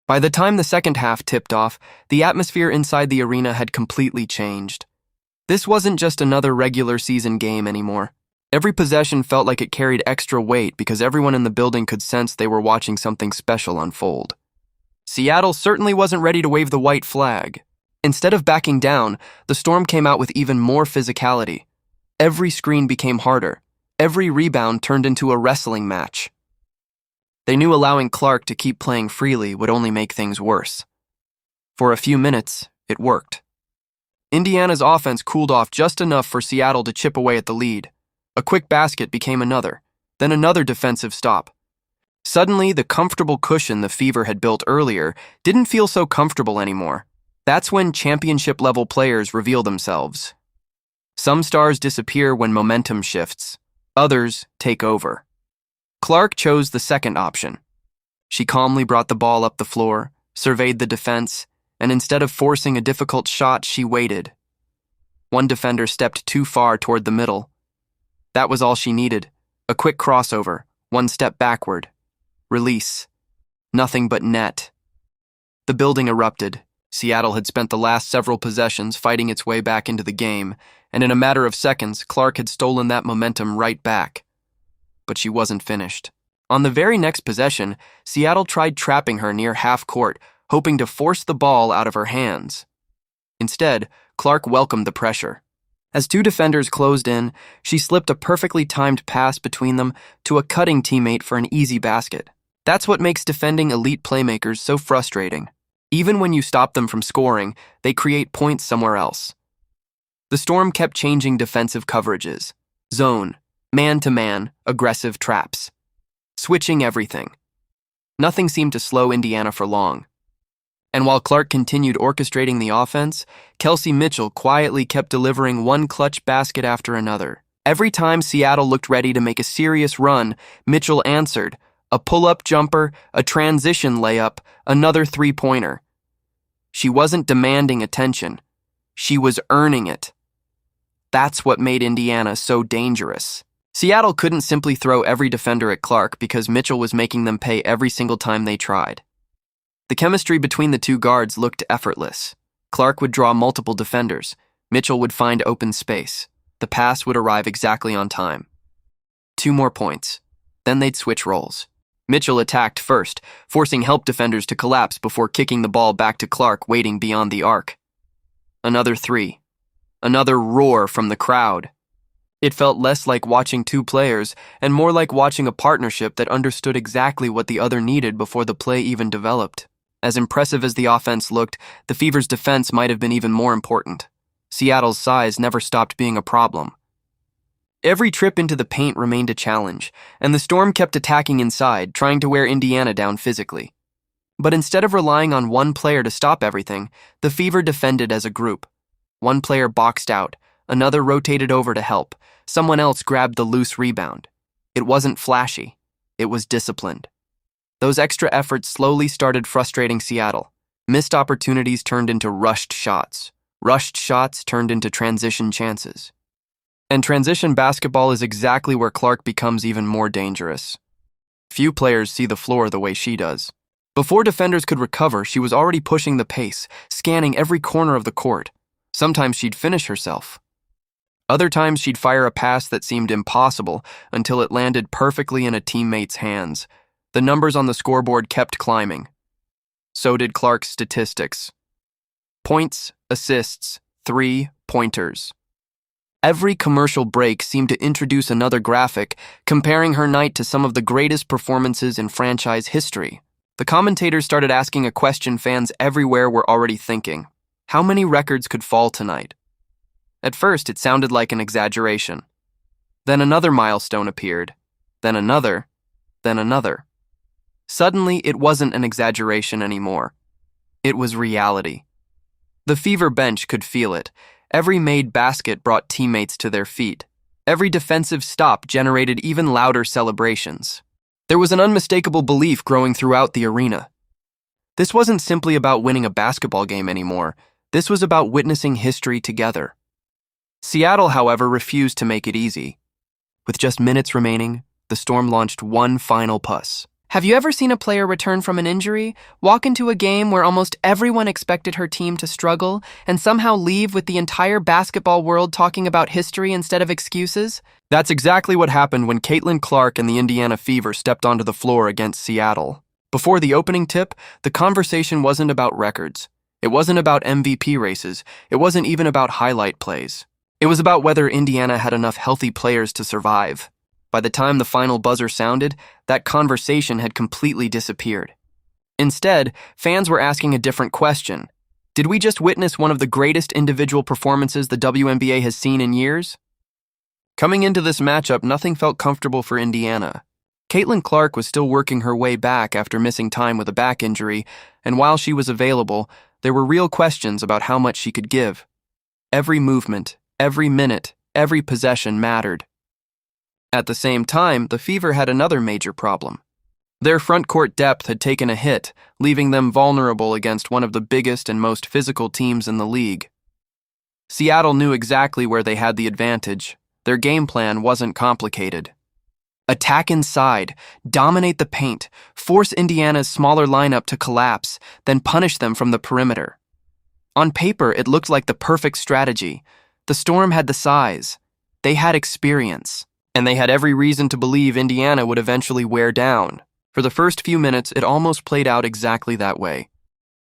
By the time the second half tipped off, the atmosphere inside the arena had completely changed. This wasn't just another regular season game anymore. Every possession felt like it carried extra weight because everyone in the building could sense they were watching something special unfold. Seattle certainly wasn't ready to wave the white flag. Instead of backing down, the Storm came out with even more physicality. Every screen became harder. Every rebound turned into a wrestling match. They knew allowing Clark to keep playing freely would only make things worse. For a few minutes, it worked. Indiana's offense cooled off just enough for Seattle to chip away at the lead. A quick basket became another, then another defensive stop. Suddenly, the comfortable cushion the Fever had built earlier didn't feel so comfortable anymore. That's when championship-level players reveal themselves. Some stars disappear when momentum shifts. Others take over. Clark chose the second option. She calmly brought the ball up the floor, surveyed the defense, and instead of forcing a difficult shot, she waited. One defender stepped too far toward the middle. That was all she needed. A quick crossover, one step backward. Release. Nothing but net. The building erupted. Seattle had spent the last several possessions fighting its way back into the game, and in a matter of seconds, Clark had stolen that momentum right back. But she wasn't finished. On the very next possession, Seattle tried trapping her near half court, hoping to force the ball out of her hands. Instead, Clark welcomed the pressure. As two defenders closed in, she slipped a perfectly timed pass between them to a cutting teammate for an easy basket. That's what makes defending elite playmakers so frustrating. Even when you stop them from scoring, they create points somewhere else. The Storm kept changing defensive coverages. Zone, man-to-man, aggressive traps. Switching everything. Nothing seemed to slow Indiana for long. And while Clark continued orchestrating the offense, Kelsey Mitchell quietly kept delivering one clutch basket after another. Every time Seattle looked ready to make a serious run, Mitchell answered. A pull-up jumper, a transition layup, another three-pointer. She wasn't demanding attention. She was earning it. That's what made Indiana so dangerous. Seattle couldn't simply throw every defender at Clark because Mitchell was making them pay every single time they tried. The chemistry between the two guards looked effortless. Clark would draw multiple defenders. Mitchell would find open space. The pass would arrive exactly on time. 2 more points. Then they'd switch roles. Mitchell attacked first, forcing help defenders to collapse before kicking the ball back to Clark waiting beyond the arc. Another 3. Another roar from the crowd. It felt less like watching two players and more like watching a partnership that understood exactly what the other needed before the play even developed. As impressive as the offense looked, the Fever's defense might have been even more important. Seattle's size never stopped being a problem. Every trip into the paint remained a challenge, and the Storm kept attacking inside, trying to wear Indiana down physically. But instead of relying on one player to stop everything, the Fever defended as a group. One player boxed out, another rotated over to help, someone else grabbed the loose rebound. It wasn't flashy. It was disciplined. Those extra efforts slowly started frustrating Seattle. Missed opportunities turned into rushed shots. Rushed shots turned into transition chances. And transition basketball is exactly where Clark becomes even more dangerous. Few players see the floor the way she does. Before defenders could recover, she was already pushing the pace, scanning every corner of the court. Sometimes she'd finish herself. Other times she'd fire a pass that seemed impossible until it landed perfectly in a teammate's hands. The numbers on the scoreboard kept climbing. So did Clark's statistics. Points, assists, 3-pointers. Every commercial break seemed to introduce another graphic, comparing her night to some of the greatest performances in franchise history. The commentators started asking a question fans everywhere were already thinking. How many records could fall tonight? At first, it sounded like an exaggeration. Then another milestone appeared. Then another. Then another. Suddenly, it wasn't an exaggeration anymore. It was reality. The Fever bench could feel it. Every made basket brought teammates to their feet. Every defensive stop generated even louder celebrations. There was an unmistakable belief growing throughout the arena. This wasn't simply about winning a basketball game anymore. This was about witnessing history together. Seattle, however, refused to make it easy. With just minutes remaining, the Storm launched one final pass. Have you ever seen a player return from an injury, walk into a game where almost everyone expected her team to struggle, and somehow leave with the entire basketball world talking about history instead of excuses? That's exactly what happened when Caitlin Clark and the Indiana Fever stepped onto the floor against Seattle. Before the opening tip, the conversation wasn't about records. It wasn't about MVP races. It wasn't even about highlight plays. It was about whether Indiana had enough healthy players to survive. By the time the final buzzer sounded, that conversation had completely disappeared. Instead, fans were asking a different question. Did we just witness one of the greatest individual performances the WNBA has seen in years? Coming into this matchup, nothing felt comfortable for Indiana. Caitlin Clark was still working her way back after missing time with a back injury, and while she was available, there were real questions about how much she could give. Every movement, every minute, every possession mattered. At the same time, the Fever had another major problem. Their front court depth had taken a hit, leaving them vulnerable against one of the biggest and most physical teams in the league. Seattle knew exactly where they had the advantage. Their game plan wasn't complicated. Attack inside, dominate the paint, force Indiana's smaller lineup to collapse, then punish them from the perimeter. On paper, it looked like the perfect strategy. The Storm had the size. They had experience. And they had every reason to believe Indiana would eventually wear down. For the first few minutes, it almost played out exactly that way.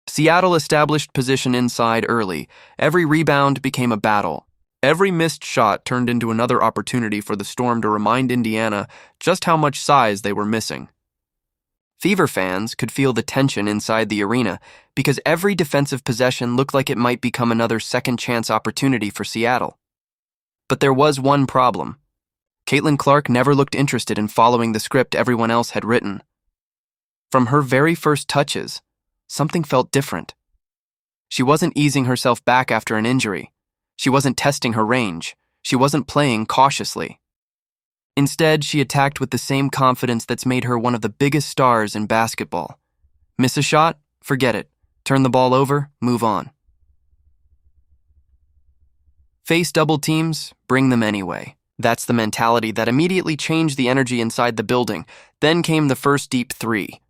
Seattle established position inside early. Every rebound became a battle. Every missed shot turned into another opportunity for the Storm to remind Indiana just how much size they were missing. Fever fans could feel the tension inside the arena because every defensive possession looked like it might become another second-chance opportunity for Seattle. But there was one problem. Caitlin Clark never looked interested in following the script everyone else had written. From her very first touches, something felt different. She wasn't easing herself back after an injury. She wasn't testing her range. She wasn't playing cautiously. Instead, she attacked with the same confidence that's made her one of the biggest stars in basketball. Miss a shot? Forget it. Turn the ball over, move on. Face double teams? Bring them anyway. That's the mentality that immediately changed the energy inside the building. Then came the first deep three.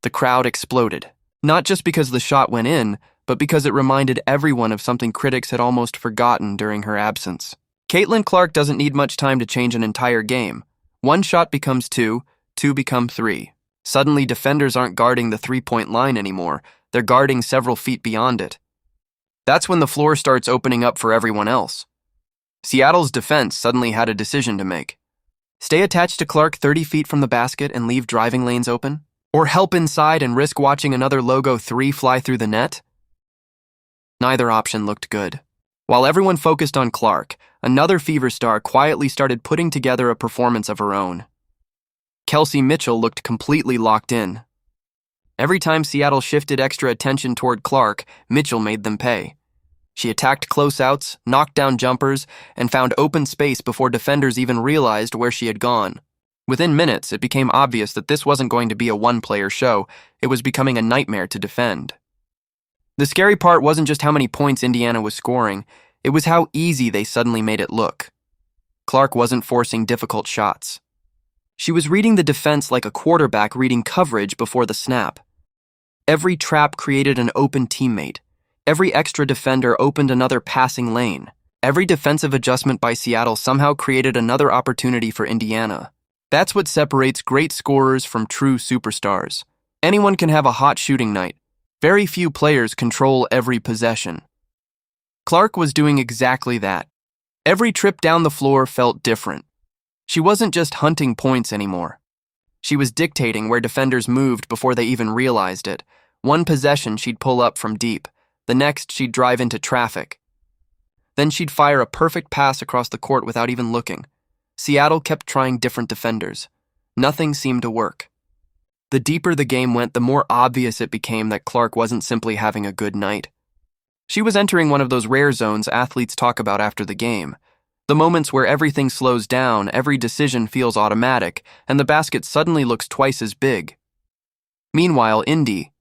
The crowd exploded, not just because the shot went in, but because it reminded everyone of something critics had almost forgotten during her absence. Caitlin Clark doesn't need much time to change an entire game. One shot becomes two, two become three. Suddenly, defenders aren't guarding the three-point line anymore. They're guarding several feet beyond it. That's when the floor starts opening up for everyone else. Seattle's defense suddenly had a decision to make. Stay attached to Clark 30 feet from the basket and leave driving lanes open? Or help inside and risk watching another logo 3 fly through the net? Neither option looked good. While everyone focused on Clark, another Fever star quietly started putting together a performance of her own. Kelsey Mitchell looked completely locked in. Every time Seattle shifted extra attention toward Clark, Mitchell made them pay. She attacked closeouts, knocked down jumpers, and found open space before defenders even realized where she had gone. Within minutes, it became obvious that this wasn't going to be a one-player show. It was becoming a nightmare to defend. The scary part wasn't just how many points Indiana was scoring, it was how easy they suddenly made it look. Clark wasn't forcing difficult shots. She was reading the defense like a quarterback reading coverage before the snap. Every trap created an open teammate. Every extra defender opened another passing lane. Every defensive adjustment by Seattle somehow created another opportunity for Indiana. That's what separates great scorers from true superstars. Anyone can have a hot shooting night. Very few players control every possession. Clark was doing exactly that. Every trip down the floor felt different. She wasn't just hunting points anymore. She was dictating where defenders moved before they even realized it. One possession she'd pull up from deep. The next, she'd drive into traffic. Then she'd fire a perfect pass across the court without even looking. Seattle kept trying different defenders. Nothing seemed to work. The deeper the game went, the more obvious it became that Clark wasn't simply having a good night. She was entering one of those rare zones athletes talk about after the game. The moments where everything slows down, every decision feels automatic, and the basket suddenly looks twice as big. Meanwhile, Indy,